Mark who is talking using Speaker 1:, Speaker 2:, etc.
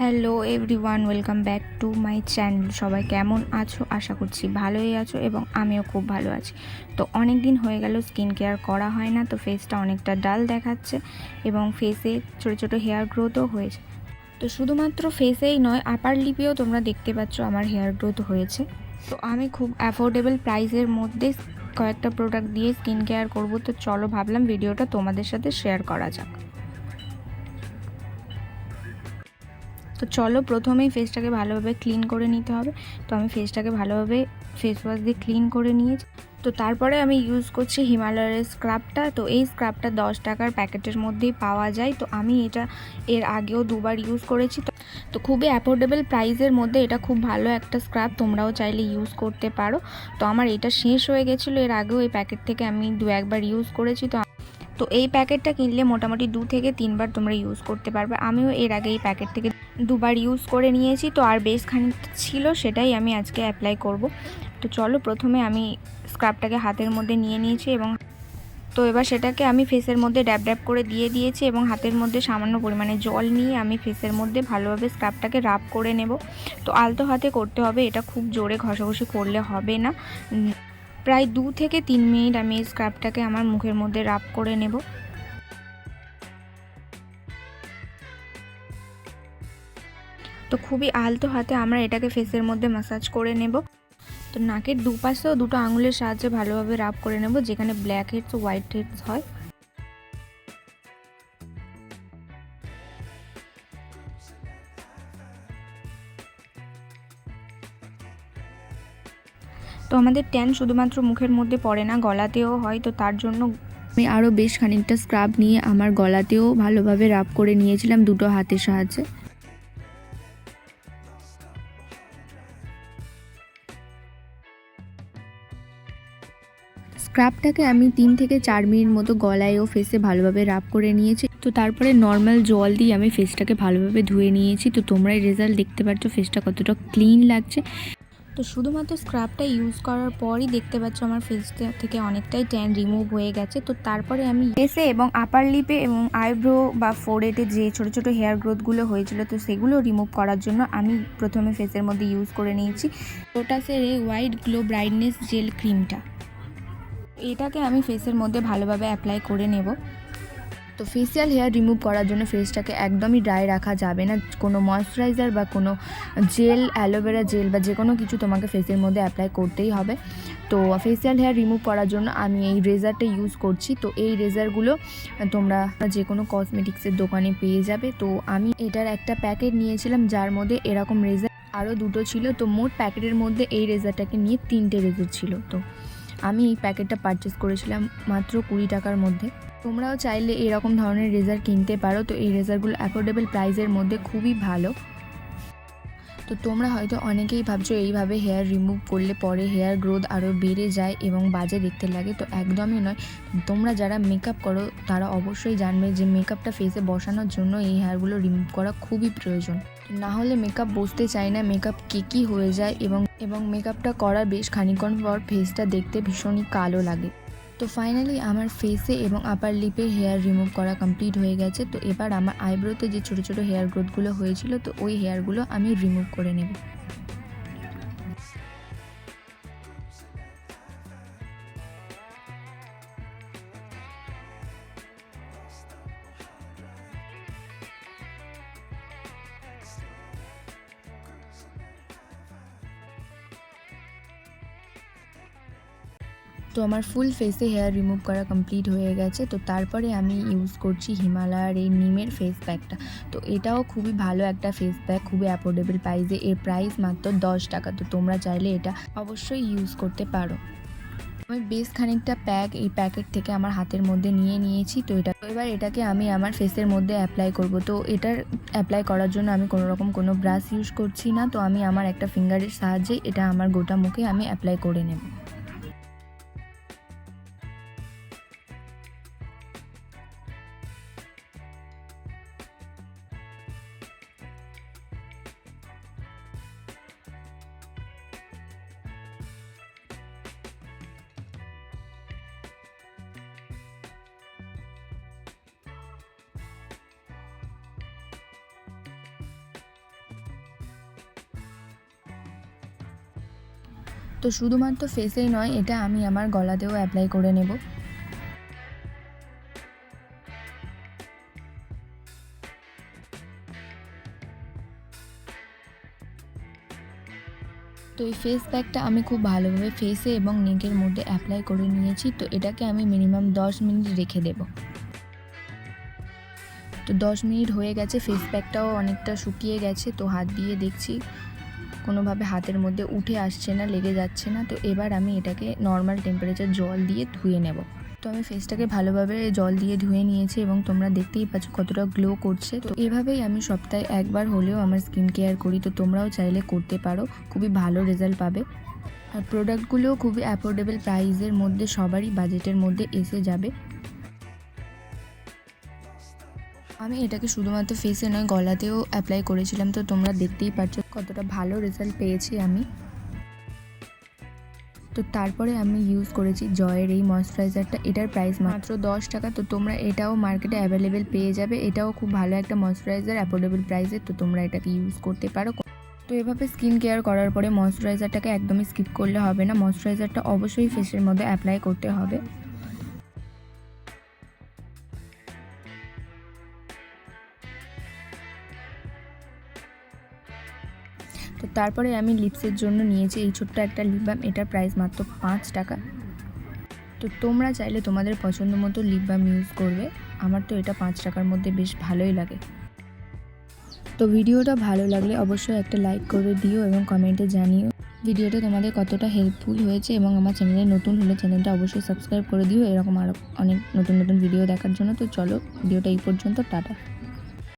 Speaker 1: Hello everyone, welcome back to my channel. সবাই কেমন আছো? আশা করছি ভালোই আছো এবং আমিও খুব ভালো আছি। তো অনেক দিন হয়ে গেল স্কিন কেয়ার করা হয় না, তো ফেসটা অনেকটা ডাল দেখাচ্ছে এবং ফেসে ছোটো ছোটো হেয়ার গ্রোথও হয়েছে। তো শুধুমাত্র ফেসেই নয়, আপার লিপেও তোমরা দেখতে পাচ্ছ আমার হেয়ার গ্রোথ হয়েছে। তো আমি খুব অ্যাফোর্ডেবল প্রাইসের মধ্যে কয়েকটা প্রোডাক্ট দিয়ে স্কিন কেয়ার করবো। তো চলো, ভাবলাম ভিডিওটা তোমাদের সাথে শেয়ার করা যাক। তো চলো, প্রথমেই ফেসটাকে ভালোভাবে ক্লিন করে নিতে হবে। তো আমি ফেসটাকে ভালোভাবে ফেস ওয়াশ দিয়ে ক্লিন করে নিয়েছি। তো তারপরে আমি ইউজ করছি হিমালয়ের স্ক্রাবটা। তো এই স্ক্রাবটা 10 টাকার প্যাকেটের মধ্যেই পাওয়া যায়। তো আমি এটা এর আগেও দুবার ইউজ করেছি। তো খুবই অ্যাফোর্ডেবল প্রাইসের মধ্যে এটা খুব ভালো একটা স্ক্রাব, তোমরাও চাইলে ইউজ করতে পারো। তো আমার এটা শেষ হয়ে গেছিলো, এর আগেও এই প্যাকেট থেকে আমি 2-1বার ইউজ করেছি। তো এই প্যাকেটটা কিনলে মোটামুটি 2 থেকে 3বার তোমরা ইউজ করতে পারবে। আমিও এর আগে এই প্যাকেট থেকে 2বার ইউজ করে নিয়েছি। তো আর বেশ খানিকটা ছিল, সেটাই আমি আজকে অ্যাপ্লাই করব। তো চলো, প্রথমে আমি স্ক্রাবটাকে হাতের মধ্যে নিয়ে নিয়েছি এবং তো এবার সেটাকে আমি ফেসের মধ্যে ড্যাব ড্যাব করে দিয়ে দিয়েছি এবং হাতের মধ্যে সামান্য পরিমাণে জল নিয়ে আমি ফেসের মধ্যে ভালোভাবে স্ক্রাবটাকে রাব করে নেব। তো আলতো হাতে করতে হবে, এটা খুব জোরে ঘষাঘষি করলে হবে না। প্রায় 2 থেকে 3 মিনিট আমি এই স্ক্রাবটাকে আমার মুখের মধ্যে রাব করে নেব। তো খুবই আলতো হাতে আমরা এটাকে ফেসের মধ্যে ম্যাসাজ করে নেব। তো নাকের দুপাশেও দুটো আঙুলের সাহায্যে ভালোভাবে রাব করে নেব, যেখানে ব্ল্যাক হেডস ও হোয়াইট হেডস হয়। তো আমাদের ট্যান শুধুমাত্র মুখের মধ্যে পড়ে না, গলাতেও হয়। তো তার জন্য আমি আরও বেশ খানিকটা স্ক্রাব নিয়ে আমার গলাতেও ভালোভাবে রাব করে নিয়েছিলাম দুটো হাতের সাহায্যে। স্ক্রাবটাকে আমি 3 থেকে 4 মিনিট মতো গলায় ও ফেসে ভালোভাবে রাব করে নিয়েছি। তো তারপরে নর্মাল জল দিয়ে আমি ফেসটাকে ভালোভাবে ধুয়ে নিয়েছি। তো তোমরাই রেজাল্ট দেখতে পাচ্ছ ফেসটা কতটা ক্লিন লাগছে। তো শুধুমাত্র স্ক্রাবটা ইউজ করার পরই দেখতে পাচ্ছ আমার ফেসটা থেকে অনেকটাই ট্যান রিমুভ হয়ে গেছে। তো তারপরে আমি ফেসে এবং আপার লিপে এবং আইব্রো বা ফোরহেডে যে ছোটো ছোটো হেয়ার গ্রোথগুলো হয়েছিল, তো সেগুলো রিমুভ করার জন্য আমি প্রথমে ফেসের মধ্যে ইউজ করে নিয়েছি লোটাসের এই হোয়াইট গ্লো ব্রাইটনেস জেল ক্রিমটা। এটাকে আমি ফেসের মধ্যে ভালোভাবে অ্যাপ্লাই করে নেব। তো ফেসিয়াল হেয়ার রিমুভ করার জন্য ফেসটাকে একদমই ড্রাই রাখা যাবে না। কোনো ময়শ্চারাইজার বা কোনো জেল, অ্যালোভেরা জেল বা যে কোনো কিছু তোমাকে ফেসের মধ্যে অ্যাপ্লাই করতেই হবে। তো ফেসিয়াল হেয়ার রিমুভ করার জন্য আমি এই রেজারটা ইউজ করছি। তো এই রেজারগুলো তোমরা যে কোনো কসমেটিক্সের দোকানে পেয়ে যাবে। তো আমি এটার একটা প্যাকেট নিয়েছিলাম, যার মধ্যে এরকম রেজার আরও দুটো ছিল। তো মোট প্যাকেটের মধ্যে এই রেজারটাকে নিয়ে 3টে রেজার ছিল। তো আমি এই প্যাকেটটা পারচেস করেছিলাম মাত্র 20 টাকার মধ্যে। তোমরাও চাইলে এরকম ধরনের রেজার কিনতে পারো। তো এই রেজারগুলো অ্যাফোর্ডেবল প্রাইসের মধ্যে খুবই ভালো। তো তোমরা হয়তো অনেকেই ভাবছো এইভাবে হেয়ার রিমুভ করলে পরে হেয়ার গ্রোথ আরও বেড়ে যায় এবং বাজে দেখতে লাগে। তো একদমই নয়। তোমরা যারা মেকআপ করো তারা অবশ্যই জানবে যে মেকআপটা ফেসে বসানোর জন্য এই হেয়ারগুলো রিমুভ করা খুবই প্রয়োজন। না হলে মেকআপ বসতে চায় না, মেকআপ কেকি হয়ে যায় এবং মেকআপটা করার বেশ খানিকক্ষণ পর ফেসটা দেখতে ভীষণই কালো লাগে। তো ফাইনালি আমার ফেসে এবং আপার লিপে হেয়ার রিমুভ করা কমপ্লিট হয়ে গেছে। তো এবার আমার আইব্রোতে যে ছোটো ছোটো হেয়ার গ্রোথগুলো হয়েছিল, তো ওই হেয়ারগুলো আমি রিমুভ করে নেব। তো আমার ফুল ফেসে হেয়ার রিমুভ করা কমপ্লিট হয়ে গেছে। তো তারপরে আমি ইউজ করছি হিমালয়ার এই নিমের ফেস প্যাকটা। তো এটাও খুবই ভালো একটা ফেস প্যাক, খুবই অ্যাফোর্ডেবল প্রাইসে। এর প্রাইস মাত্র 10 টাকা। তো তোমরা চাইলে এটা অবশ্যই ইউজ করতে পারো। আমি বেশ খানিকটা প্যাক এই প্যাকেট থেকে আমার হাতের মধ্যে নিয়ে নিয়েছি। তো এবার এটাকে আমি আমার ফেসের মধ্যে অ্যাপ্লাই করব। তো এটার অ্যাপ্লাই করার জন্য আমি কোনো ব্রাশ ইউজ করছি না। তো আমি আমার একটা ফিঙ্গারের সাহায্যে এটা আমার গোটা মুখে আমি অ্যাপ্লাই করে নেব। তো শুধুমাত্র ফেসেই নয়, এটা আমি আমার গলাতেও অ্যাপ্লাই করে নেব। তো এই ফেস প্যাকটা আমি খুব ভালোভাবে ফেসে এবং নেকের মধ্যে অ্যাপ্লাই করে নিয়েছি। তো এটাকে আমি মিনিমাম 10 মিনিট রেখে দেব। তো 10 মিনিট হয়ে গেছে, ফেস প্যাকটাও অনেকটা শুকিয়ে গেছে। তো হাত দিয়ে দেখছি কোনোভাবে হাতের মধ্যে উঠে আসছে না, লেগে যাচ্ছে না। তো এবার আমি এটাকে নর্মাল টেম্পারেচার জল দিয়ে ধুয়ে নেব। তো আমি ফেসটাকে ভালোভাবে জল দিয়ে ধুয়ে নিয়েছি এবং তোমরা দেখতেই পাচ্ছ কতটা গ্লো করছে। তো এভাবেই আমি সপ্তাহে একবার হলেও আমার স্কিন কেয়ার করি। তো তোমরাও চাইলে করতে পারো, খুবই ভালো রেজাল্ট পাবে। আর প্রোডাক্টগুলোও খুবই অ্যাফোর্ডেবল প্রাইসের মধ্যে, সবারই বাজেটের মধ্যে এসে যাবে। আমি এটাকে শুধুমাত্র ফেসে নয়, গলাতেও অ্যাপ্লাই করেছিলাম। তো তোমরা দেখতেই পাচ্ছ কতটা ভালো রেজাল্ট পেয়েছি আমি। তো তারপরে আমি ইউজ করেছি জয়ের এই ময়শ্চারাইজারটা। এটার প্রাইস মাত্র 10 টাকা। তো তোমরা এটাও মার্কেটে অ্যাভেলেবেল পেয়ে যাবে। এটাও খুব ভালো একটা ময়শ্চারাইজার, অ্যাফোর্ডেবল প্রাইসে। তো তোমরা এটাকে ইউজ করতে পারো। তো এভাবে স্কিন কেয়ার করার পরে ময়শ্চারাইজারটাকে একদমই স্কিপ করলে হবে না। ময়শ্চারাইজারটা অবশ্যই ফেসের মধ্যে অ্যাপ্লাই করতে হবে। তো তারপরে আমি লিপসের জন্য নিয়েছি এই ছোট্ট একটা লিপ বাম। এটার প্রাইস মাত্র 5 টাকা। তো তোমরা চাইলে তোমাদের পছন্দ মতো লিপ বাম ইউজ করবে। আমার তো এটা 5 টাকার মধ্যে বেশ ভালোই লাগে। তো ভিডিওটা ভালো লাগলে অবশ্যই একটা লাইক করে দিও এবং কমেন্টে জানিও ভিডিওটা তোমাদের কতটা হেল্পফুল হয়েছে। এবং আমার চ্যানেলে নতুন হলে চ্যানেলটা অবশ্যই সাবস্ক্রাইব করে দিও এরকম আরও অনেক নতুন নতুন ভিডিও দেখার জন্য। তো চলো, ভিডিওটা এই পর্যন্ত, টাটা।